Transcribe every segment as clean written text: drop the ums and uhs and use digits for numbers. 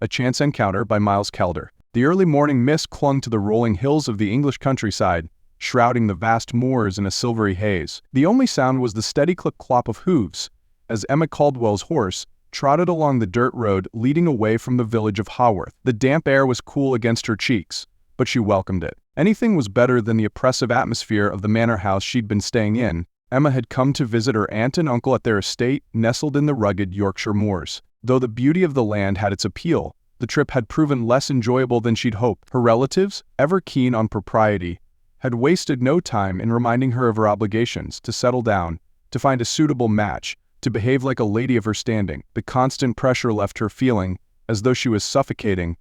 A Chance Encounter by Miles Kelder. The early morning mist clung to the rolling hills of the English countryside, shrouding the vast moors in a silvery haze. The only sound was the steady clip-clop of hooves, as Emma Caldwell's horse trotted along the dirt road leading away from the village of Haworth. The damp air was cool against her cheeks, but she welcomed it. Anything was better than the oppressive atmosphere of the manor house she'd been staying in. Emma had come to visit her aunt and uncle at their estate, nestled in the rugged Yorkshire moors. Though the beauty of the land had its appeal, the trip had proven less enjoyable than she'd hoped. Her relatives, ever keen on propriety, had wasted no time in reminding her of her obligations to settle down, to find a suitable match, to behave like a lady of her standing. The constant pressure left her feeling as though she was suffocating,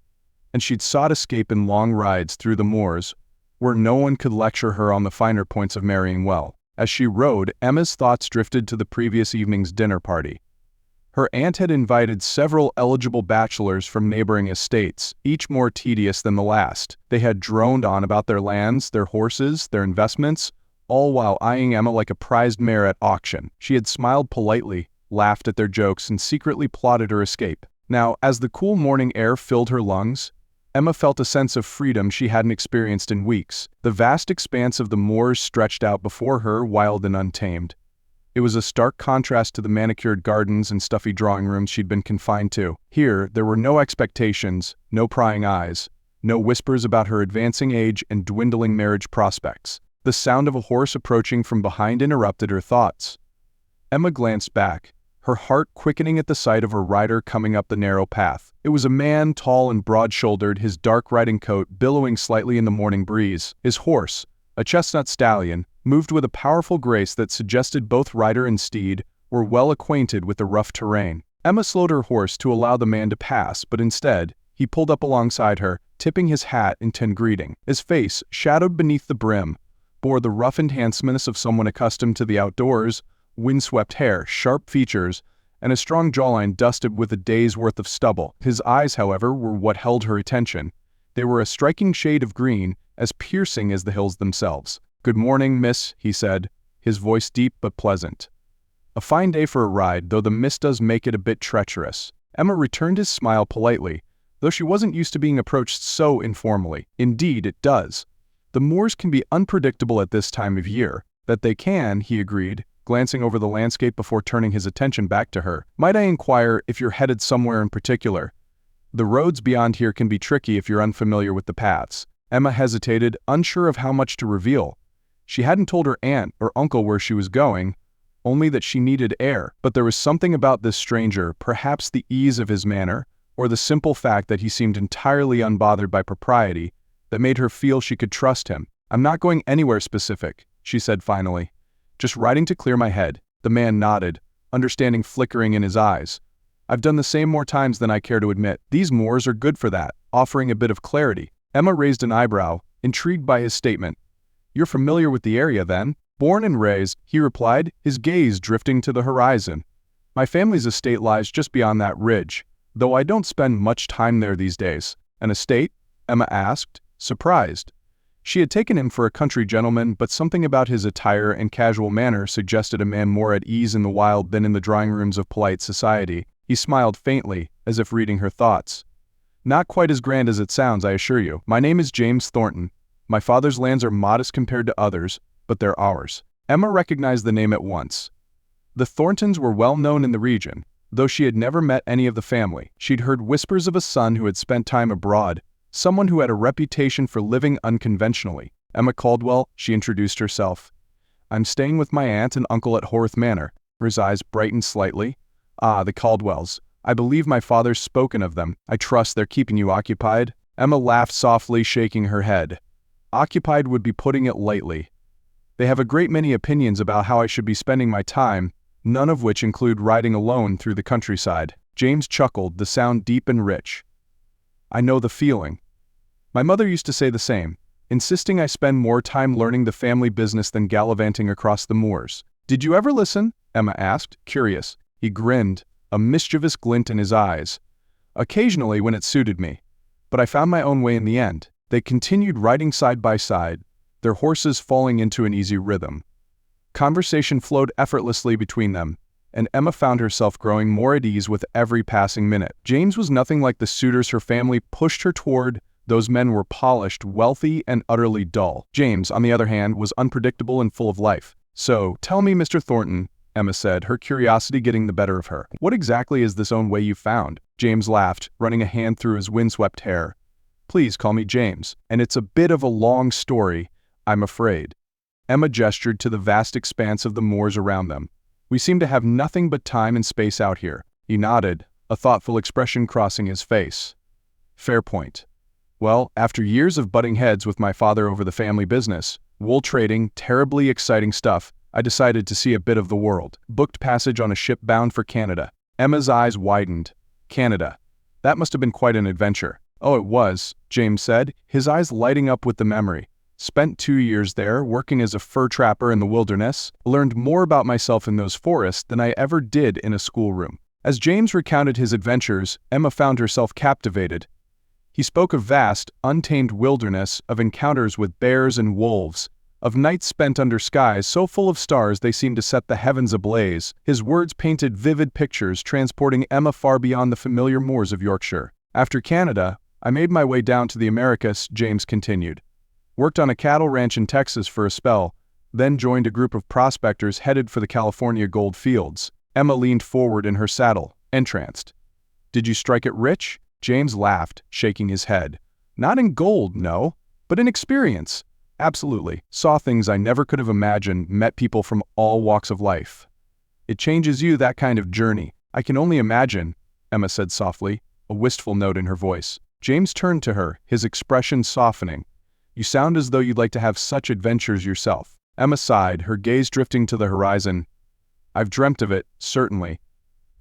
and she'd sought escape in long rides through the moors, where no one could lecture her on the finer points of marrying well. As she rode, Emma's thoughts drifted to the previous evening's dinner party. Her aunt had invited several eligible bachelors from neighboring estates, each more tedious than the last. They had droned on about their lands, their horses, their investments, all while eyeing Emma like a prized mare at auction. She had smiled politely, laughed at their jokes, and secretly plotted her escape. Now, as the cool morning air filled her lungs, Emma felt a sense of freedom she hadn't experienced in weeks. The vast expanse of the moors stretched out before her, wild and untamed. It was a stark contrast to the manicured gardens and stuffy drawing rooms she'd been confined to. Here, there were no expectations, no prying eyes, no whispers about her advancing age and dwindling marriage prospects. The sound of a horse approaching from behind interrupted her thoughts. Emma glanced back, her heart quickening at the sight of her rider coming up the narrow path. It was a man, tall and broad-shouldered, his dark riding coat billowing slightly in the morning breeze. His horse, a chestnut stallion, moved with a powerful grace that suggested both rider and steed were well acquainted with the rough terrain. Emma slowed her horse to allow the man to pass, but instead, he pulled up alongside her, tipping his hat in greeting. His face, shadowed beneath the brim, bore the roughened handsomeness of someone accustomed to the outdoors, windswept hair, sharp features, and a strong jawline dusted with a day's worth of stubble. His eyes, however, were what held her attention. They were a striking shade of green, as piercing as the hills themselves. "Good morning, miss," he said, his voice deep but pleasant. "A fine day for a ride, though the mist does make it a bit treacherous." Emma returned his smile politely, though she wasn't used to being approached so informally. "Indeed, it does. The moors can be unpredictable at this time of year." "That they can," he agreed, glancing over the landscape before turning his attention back to her. "Might I inquire if you're headed somewhere in particular? The roads beyond here can be tricky if you're unfamiliar with the paths." Emma hesitated, unsure of how much to reveal. She hadn't told her aunt or uncle where she was going, only that she needed air. But there was something about this stranger, perhaps the ease of his manner, or the simple fact that he seemed entirely unbothered by propriety, that made her feel she could trust him. "I'm not going anywhere specific," she said finally. "Just riding to clear my head." The man nodded, understanding flickering in his eyes. "I've done the same more times than I care to admit. These moors are good for that, offering a bit of clarity." Emma raised an eyebrow, intrigued by his statement. "You're familiar with the area, then?" "Born and raised," he replied, his gaze drifting to the horizon. "My family's estate lies just beyond that ridge, though I don't spend much time there these days." "An estate?" Emma asked, surprised. She had taken him for a country gentleman, but something about his attire and casual manner suggested a man more at ease in the wild than in the drawing rooms of polite society. He smiled faintly, as if reading her thoughts. "Not quite as grand as it sounds, I assure you. My name is James Thornton. My father's lands are modest compared to others, but they're ours." Emma recognized the name at once. The Thorntons were well known in the region, though she had never met any of the family. She'd heard whispers of a son who had spent time abroad, someone who had a reputation for living unconventionally. "Emma Caldwell," she introduced herself. "I'm staying with my aunt and uncle at Haworth Manor." His eyes brightened slightly. "Ah, the Caldwells. I believe my father's spoken of them. I trust they're keeping you occupied?" Emma laughed softly, shaking her head. "Occupied would be putting it lightly. They have a great many opinions about how I should be spending my time, none of which include riding alone through the countryside." James chuckled, the sound deep and rich. "I know the feeling. My mother used to say the same, insisting I spend more time learning the family business than gallivanting across the moors." "Did you ever listen?" Emma asked, curious. He grinned, a mischievous glint in his eyes. "Occasionally when it suited me, but I found my own way in the end." They continued riding side by side, their horses falling into an easy rhythm. Conversation flowed effortlessly between them, and Emma found herself growing more at ease with every passing minute. James was nothing like the suitors her family pushed her toward. Those men were polished, wealthy, and utterly dull. James, on the other hand, was unpredictable and full of life. "So, tell me, Mr. Thornton," Emma said, her curiosity getting the better of her. "What exactly is this own way you found?" James laughed, running a hand through his windswept hair. "Please call me James, and it's a bit of a long story, I'm afraid." Emma gestured to the vast expanse of the moors around them. "We seem to have nothing but time and space out here." He nodded, a thoughtful expression crossing his face. "Fair point. Well, after years of butting heads with my father over the family business, wool trading, terribly exciting stuff, I decided to see a bit of the world. Booked passage on a ship bound for Canada." Emma's eyes widened. "Canada. That must have been quite an adventure." "Oh, it was," James said, his eyes lighting up with the memory. "Spent 2 years there, working as a fur trapper in the wilderness. Learned more about myself in those forests than I ever did in a schoolroom." As James recounted his adventures, Emma found herself captivated. He spoke of vast, untamed wilderness, of encounters with bears and wolves, of nights spent under skies so full of stars they seemed to set the heavens ablaze. His words painted vivid pictures, transporting Emma far beyond the familiar moors of Yorkshire. "After Canada, I made my way down to the Americas," James continued. "Worked on a cattle ranch in Texas for a spell, then joined a group of prospectors headed for the California gold fields." Emma leaned forward in her saddle, entranced. "Did you strike it rich?" James laughed, shaking his head. "Not in gold, no, but in experience. Absolutely. Saw things I never could have imagined, met people from all walks of life. It changes you, that kind of journey." "I can only imagine," Emma said softly, a wistful note in her voice. James turned to her, his expression softening. "You sound as though you'd like to have such adventures yourself." Emma sighed, her gaze drifting to the horizon. "I've dreamt of it, certainly.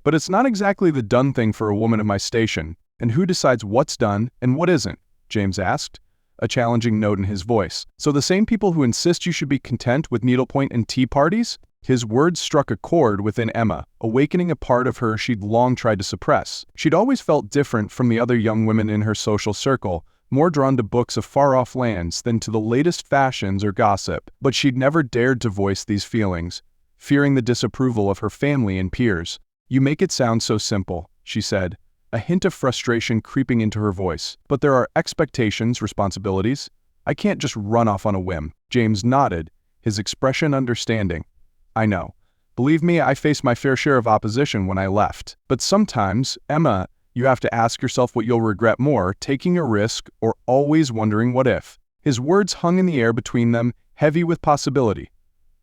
But it's not exactly the done thing for a woman of my station." "And who decides what's done and what isn't?" James asked, a challenging note in his voice. "So the same people who insist you should be content with needlepoint and tea parties?" His words struck a chord within Emma, awakening a part of her she'd long tried to suppress. She'd always felt different from the other young women in her social circle, more drawn to books of far-off lands than to the latest fashions or gossip. But she'd never dared to voice these feelings, fearing the disapproval of her family and peers. "You make it sound so simple," she said, a hint of frustration creeping into her voice. "But there are expectations, responsibilities. I can't just run off on a whim." James nodded, his expression understanding. "I know. Believe me, I faced my fair share of opposition when I left. But sometimes, Emma, you have to ask yourself what you'll regret more, taking a risk or always wondering what if." His words hung in the air between them, heavy with possibility.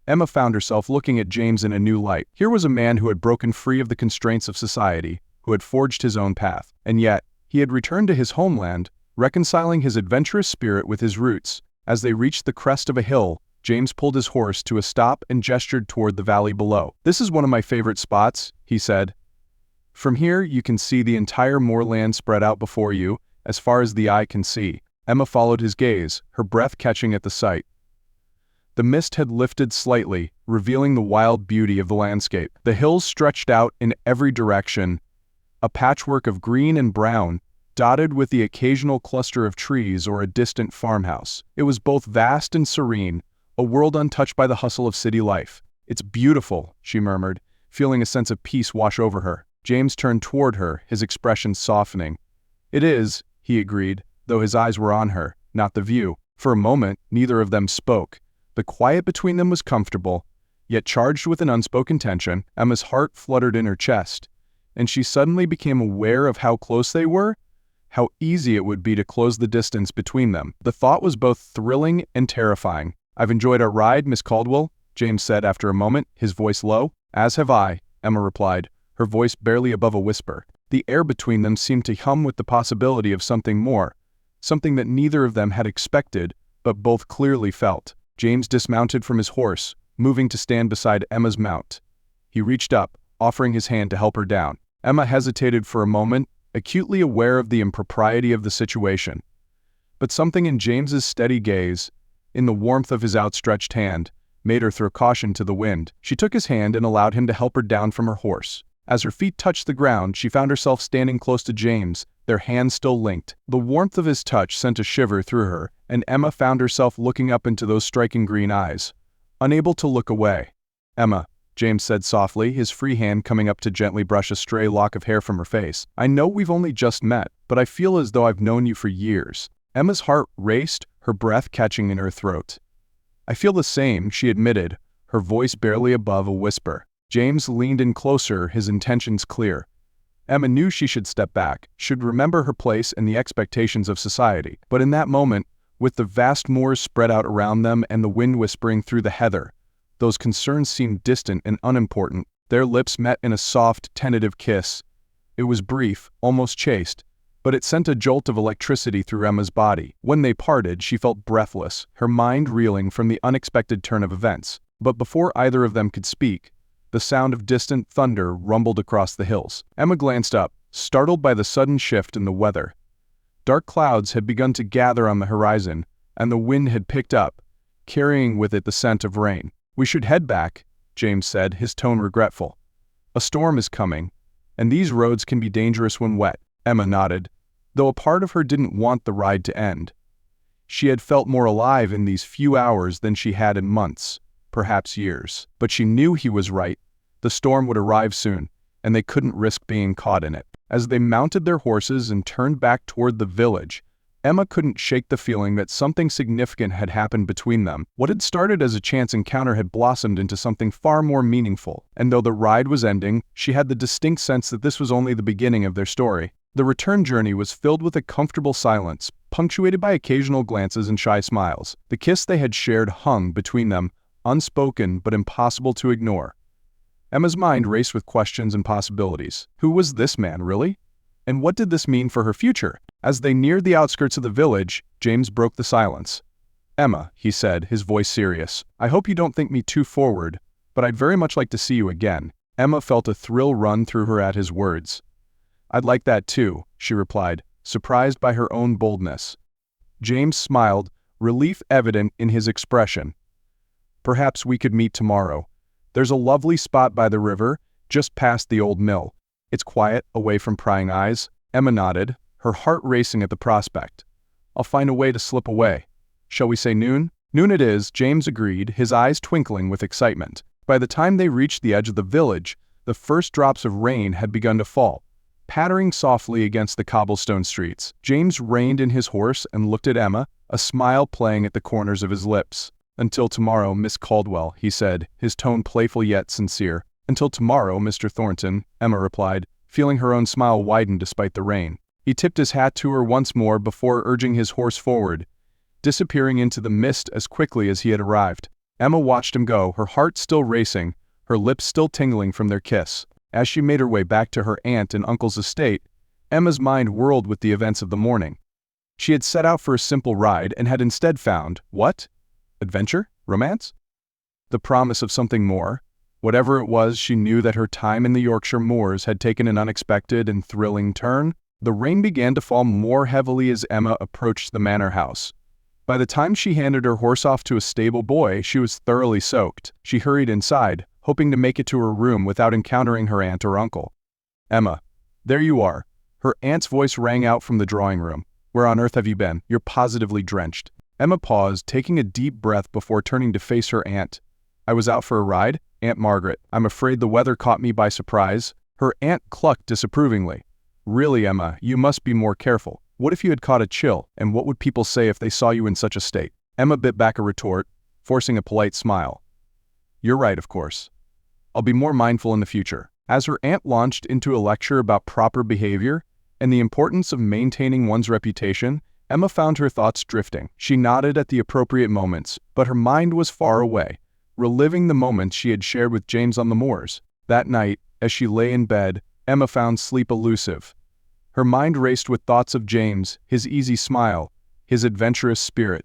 Emma found herself looking at James in a new light. Here was a man who had broken free of the constraints of society, who had forged his own path. And yet, he had returned to his homeland, reconciling his adventurous spirit with his roots. As they reached the crest of a hill, James pulled his horse to a stop and gestured toward the valley below. "This is one of my favorite spots," he said. "From here, you can see the entire moorland spread out before you, as far as the eye can see." Emma followed his gaze, her breath catching at the sight. The mist had lifted slightly, revealing the wild beauty of the landscape. The hills stretched out in every direction, a patchwork of green and brown, dotted with the occasional cluster of trees or a distant farmhouse. It was both vast and serene, a world untouched by the hustle of city life. "It's beautiful," she murmured, feeling a sense of peace wash over her. James turned toward her, his expression softening. "It is," he agreed, though his eyes were on her, not the view. For a moment, neither of them spoke. The quiet between them was comfortable, yet charged with an unspoken tension. Emma's heart fluttered in her chest, and she suddenly became aware of how close they were, how easy it would be to close the distance between them. The thought was both thrilling and terrifying. "I've enjoyed our ride, Miss Caldwell," James said after a moment, his voice low. "As have I," Emma replied, her voice barely above a whisper. The air between them seemed to hum with the possibility of something more, something that neither of them had expected, but both clearly felt. James dismounted from his horse, moving to stand beside Emma's mount. He reached up, offering his hand to help her down. Emma hesitated for a moment, acutely aware of the impropriety of the situation. But something in James's steady gaze, in the warmth of his outstretched hand, made her throw caution to the wind. She took his hand and allowed him to help her down from her horse. As her feet touched the ground, she found herself standing close to James, their hands still linked. The warmth of his touch sent a shiver through her, and Emma found herself looking up into those striking green eyes, unable to look away. "Emma," James said softly, his free hand coming up to gently brush a stray lock of hair from her face. "I know we've only just met, but I feel as though I've known you for years." Emma's heart raced, her breath catching in her throat. "I feel the same," she admitted, her voice barely above a whisper. James leaned in closer, his intentions clear. Emma knew she should step back, should remember her place and the expectations of society. But in that moment, with the vast moors spread out around them and the wind whispering through the heather, those concerns seemed distant and unimportant. Their lips met in a soft, tentative kiss. It was brief, almost chaste, but it sent a jolt of electricity through Emma's body. When they parted, she felt breathless, her mind reeling from the unexpected turn of events. But before either of them could speak, the sound of distant thunder rumbled across the hills. Emma glanced up, startled by the sudden shift in the weather. Dark clouds had begun to gather on the horizon, and the wind had picked up, carrying with it the scent of rain. "We should head back," James said, his tone regretful. "A storm is coming, and these roads can be dangerous when wet." Emma nodded, though a part of her didn't want the ride to end. She had felt more alive in these few hours than she had in months, perhaps years. But she knew he was right. The storm would arrive soon, and they couldn't risk being caught in it. As they mounted their horses and turned back toward the village, Emma couldn't shake the feeling that something significant had happened between them. What had started as a chance encounter had blossomed into something far more meaningful, and though the ride was ending, she had the distinct sense that this was only the beginning of their story. The return journey was filled with a comfortable silence, punctuated by occasional glances and shy smiles. The kiss they had shared hung between them, unspoken but impossible to ignore. Emma's mind raced with questions and possibilities. Who was this man, really? And what did this mean for her future? As they neared the outskirts of the village, James broke the silence. "Emma," he said, his voice serious, "I hope you don't think me too forward, but I'd very much like to see you again." Emma felt a thrill run through her at his words. "I'd like that too," she replied, surprised by her own boldness. James smiled, relief evident in his expression. "Perhaps we could meet tomorrow. There's a lovely spot by the river, just past the old mill. It's quiet, away from prying eyes." Emma nodded, her heart racing at the prospect. "I'll find a way to slip away. Shall we say noon?" "Noon it is," James agreed, his eyes twinkling with excitement. By the time they reached the edge of the village, the first drops of rain had begun to fall, pattering softly against the cobblestone streets. James reined in his horse and looked at Emma, a smile playing at the corners of his lips. "Until tomorrow, Miss Caldwell," he said, his tone playful yet sincere. "Until tomorrow, Mr. Thornton," Emma replied, feeling her own smile widen despite the rain. He tipped his hat to her once more before urging his horse forward, disappearing into the mist as quickly as he had arrived. Emma watched him go, her heart still racing, her lips still tingling from their kiss. As she made her way back to her aunt and uncle's estate, Emma's mind whirled with the events of the morning. She had set out for a simple ride and had instead found, what? Adventure? Romance? The promise of something more? Whatever it was, she knew that her time in the Yorkshire moors had taken an unexpected and thrilling turn. The rain began to fall more heavily as Emma approached the manor house. By the time she handed her horse off to a stable boy, she was thoroughly soaked. She hurried inside, hoping to make it to her room without encountering her aunt or uncle. "Emma, there you are." Her aunt's voice rang out from the drawing room. "Where on earth have you been? You're positively drenched." Emma paused, taking a deep breath before turning to face her aunt. "I was out for a ride, Aunt Margaret. I'm afraid the weather caught me by surprise." Her aunt clucked disapprovingly. "Really, Emma, you must be more careful. What if you had caught a chill, and what would people say if they saw you in such a state?" Emma bit back a retort, forcing a polite smile. "You're right, of course. I'll be more mindful in the future." As her aunt launched into a lecture about proper behavior and the importance of maintaining one's reputation, Emma found her thoughts drifting. She nodded at the appropriate moments, but her mind was far away, reliving the moments she had shared with James on the moors. That night, as she lay in bed, Emma found sleep elusive. Her mind raced with thoughts of James, his easy smile, his adventurous spirit,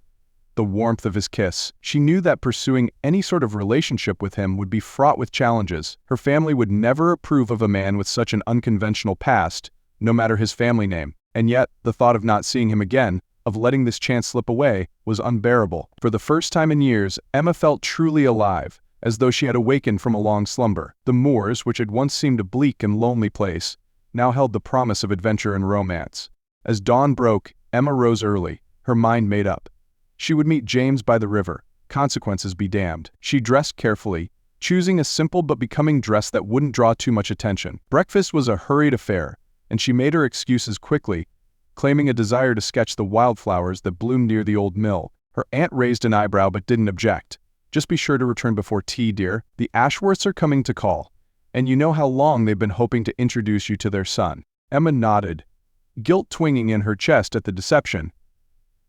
the warmth of his kiss. She knew that pursuing any sort of relationship with him would be fraught with challenges. Her family would never approve of a man with such an unconventional past, no matter his family name. And yet, the thought of not seeing him again, of letting this chance slip away, was unbearable. For the first time in years, Emma felt truly alive, as though she had awakened from a long slumber. The moors, which had once seemed a bleak and lonely place, now held the promise of adventure and romance. As dawn broke, Emma rose early, her mind made up. She would meet James by the river, consequences be damned. She dressed carefully, choosing a simple but becoming dress that wouldn't draw too much attention. Breakfast was a hurried affair, and she made her excuses quickly, claiming a desire to sketch the wildflowers that bloomed near the old mill. Her aunt raised an eyebrow but didn't object. "Just be sure to return before tea, dear. The Ashworths are coming to call, and you know how long they've been hoping to introduce you to their son." Emma nodded, guilt twinging in her chest at the deception.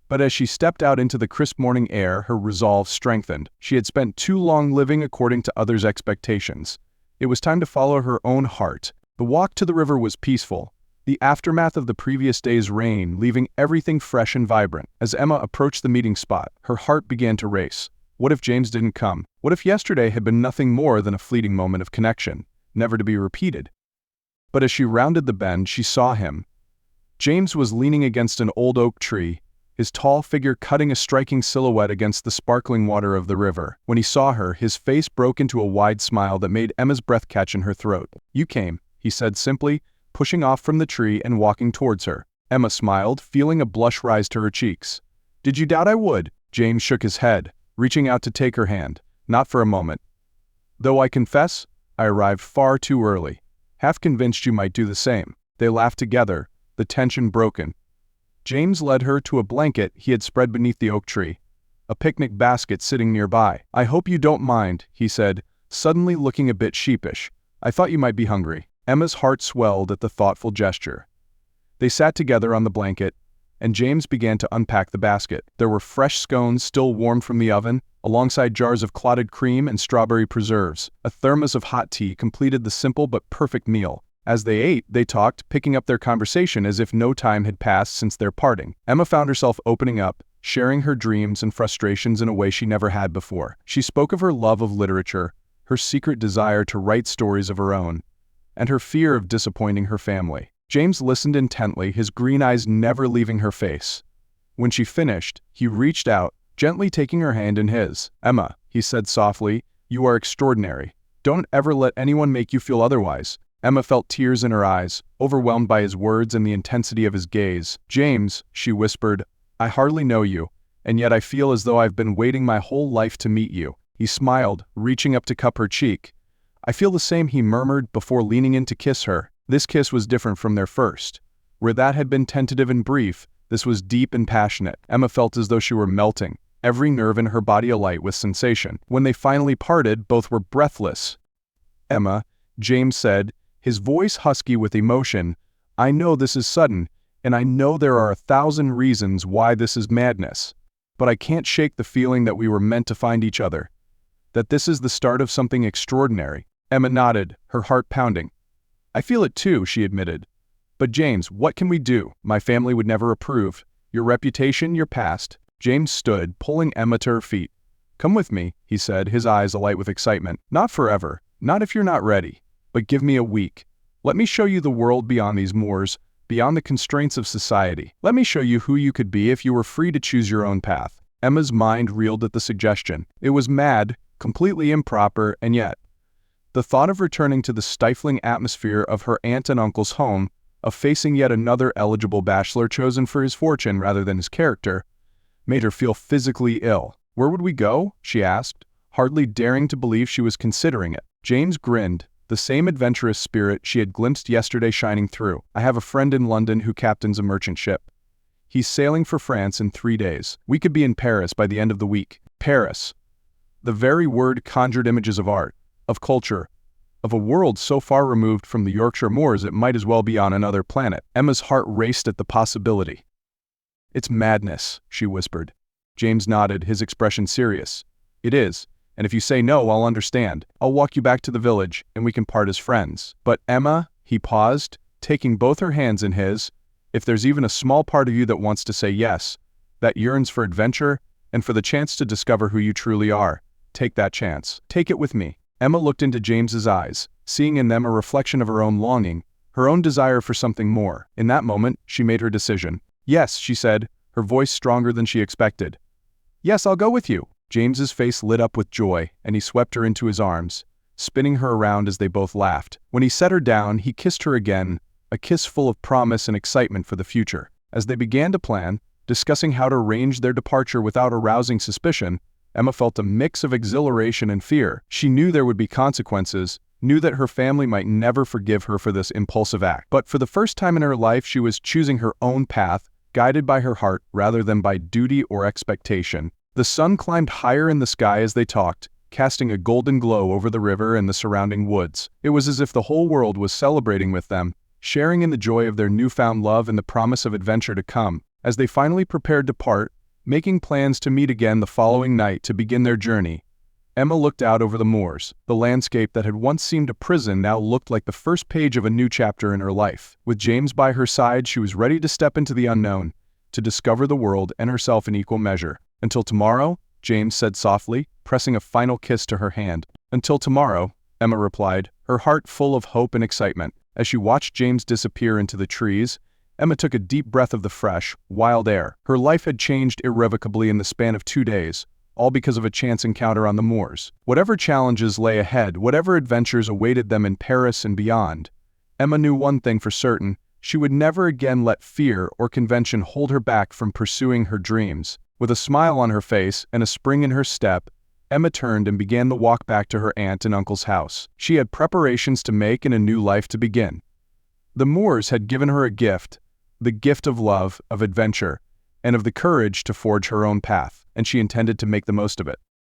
But as she stepped out into the crisp morning air, her resolve strengthened. She had spent too long living according to others' expectations. It was time to follow her own heart. The walk to the river was peaceful, the aftermath of the previous day's rain leaving everything fresh and vibrant. As Emma approached the meeting spot, her heart began to race. What if James didn't come? What if yesterday had been nothing more than a fleeting moment of connection, never to be repeated? But as she rounded the bend, she saw him. James was leaning against an old oak tree, his tall figure cutting a striking silhouette against the sparkling water of the river. When he saw her, his face broke into a wide smile that made Emma's breath catch in her throat. "You came," he said simply, pushing off from the tree and walking towards her. Emma smiled, feeling a blush rise to her cheeks. "Did you doubt I would?" James shook his head, reaching out to take her hand. "Not for a moment. Though I confess, I arrived far too early, half convinced you might do the same." They laughed together, the tension broken. James led her to a blanket he had spread beneath the oak tree, a picnic basket sitting nearby. "I hope you don't mind," he said, suddenly looking a bit sheepish. "I thought you might be hungry." Emma's heart swelled at the thoughtful gesture. They sat together on the blanket, and James began to unpack the basket. There were fresh scones still warm from the oven, alongside jars of clotted cream and strawberry preserves. A thermos of hot tea completed the simple but perfect meal. As they ate, they talked, picking up their conversation as if no time had passed since their parting. Emma found herself opening up, sharing her dreams and frustrations in a way she never had before. She spoke of her love of literature, her secret desire to write stories of her own, and her fear of disappointing her family. James listened intently, his green eyes never leaving her face. When she finished, he reached out, gently taking her hand in his. "Emma," he said softly, "you are extraordinary. Don't ever let anyone make you feel otherwise." Emma felt tears in her eyes, overwhelmed by his words and the intensity of his gaze. "James," she whispered, "I hardly know you, and yet I feel as though I've been waiting my whole life to meet you." He smiled, reaching up to cup her cheek. "I feel the same," he murmured before leaning in to kiss her. This kiss was different from their first. Where that had been tentative and brief, this was deep and passionate. Emma felt as though she were melting, every nerve in her body alight with sensation. When they finally parted, both were breathless. "Emma," James said, his voice husky with emotion, "I know this is sudden, and I know there are 1,000 reasons why this is madness. But I can't shake the feeling that we were meant to find each other, that this is the start of something extraordinary." Emma nodded, her heart pounding. "I feel it too," she admitted. "But James, what can we do? My family would never approve. Your reputation, your past." James stood, pulling Emma to her feet. "Come with me," he said, his eyes alight with excitement. "Not forever, not if you're not ready. But give me a week. Let me show you the world beyond these moors, beyond the constraints of society. Let me show you who you could be if you were free to choose your own path." Emma's mind reeled at the suggestion. It was mad, completely improper, and yet the thought of returning to the stifling atmosphere of her aunt and uncle's home, of facing yet another eligible bachelor chosen for his fortune rather than his character, made her feel physically ill. "Where would we go?" she asked, hardly daring to believe she was considering it. James grinned, the same adventurous spirit she had glimpsed yesterday shining through. "I have a friend in London who captains a merchant ship. He's sailing for France in 3 days. We could be in Paris by the end of the week." Paris. The very word conjured images of art, of culture, of a world so far removed from the Yorkshire moors it might as well be on another planet. Emma's heart raced at the possibility. "It's madness," she whispered. James nodded, his expression serious. "It is. And if you say no, I'll understand. I'll walk you back to the village, and we can part as friends." "But Emma," he paused, taking both her hands in his, "if there's even a small part of you that wants to say yes, that yearns for adventure, and for the chance to discover who you truly are, take that chance. Take it with me." Emma looked into James's eyes, seeing in them a reflection of her own longing, her own desire for something more. In that moment, she made her decision. "Yes," she said, her voice stronger than she expected. "Yes, I'll go with you." James's face lit up with joy, and he swept her into his arms, spinning her around as they both laughed. When he set her down, he kissed her again, a kiss full of promise and excitement for the future. As they began to plan, discussing how to arrange their departure without arousing suspicion, Emma felt a mix of exhilaration and fear. She knew there would be consequences, knew that her family might never forgive her for this impulsive act. But for the first time in her life, she was choosing her own path, guided by her heart rather than by duty or expectation. The sun climbed higher in the sky as they talked, casting a golden glow over the river and the surrounding woods. It was as if the whole world was celebrating with them, sharing in the joy of their newfound love and the promise of adventure to come. As they finally prepared to part, making plans to meet again the following night to begin their journey, Emma looked out over the moors. The landscape that had once seemed a prison now looked like the first page of a new chapter in her life. With James by her side, she was ready to step into the unknown, to discover the world and herself in equal measure. "Until tomorrow," James said softly, pressing a final kiss to her hand. "Until tomorrow," Emma replied, her heart full of hope and excitement. As she watched James disappear into the trees, Emma took a deep breath of the fresh, wild air. Her life had changed irrevocably in the span of 2 days, all because of a chance encounter on the moors. Whatever challenges lay ahead, whatever adventures awaited them in Paris and beyond, Emma knew one thing for certain: she would never again let fear or convention hold her back from pursuing her dreams. With a smile on her face and a spring in her step, Emma turned and began the walk back to her aunt and uncle's house. She had preparations to make and a new life to begin. The moors had given her a gift, the gift of love, of adventure, and of the courage to forge her own path, and she intended to make the most of it.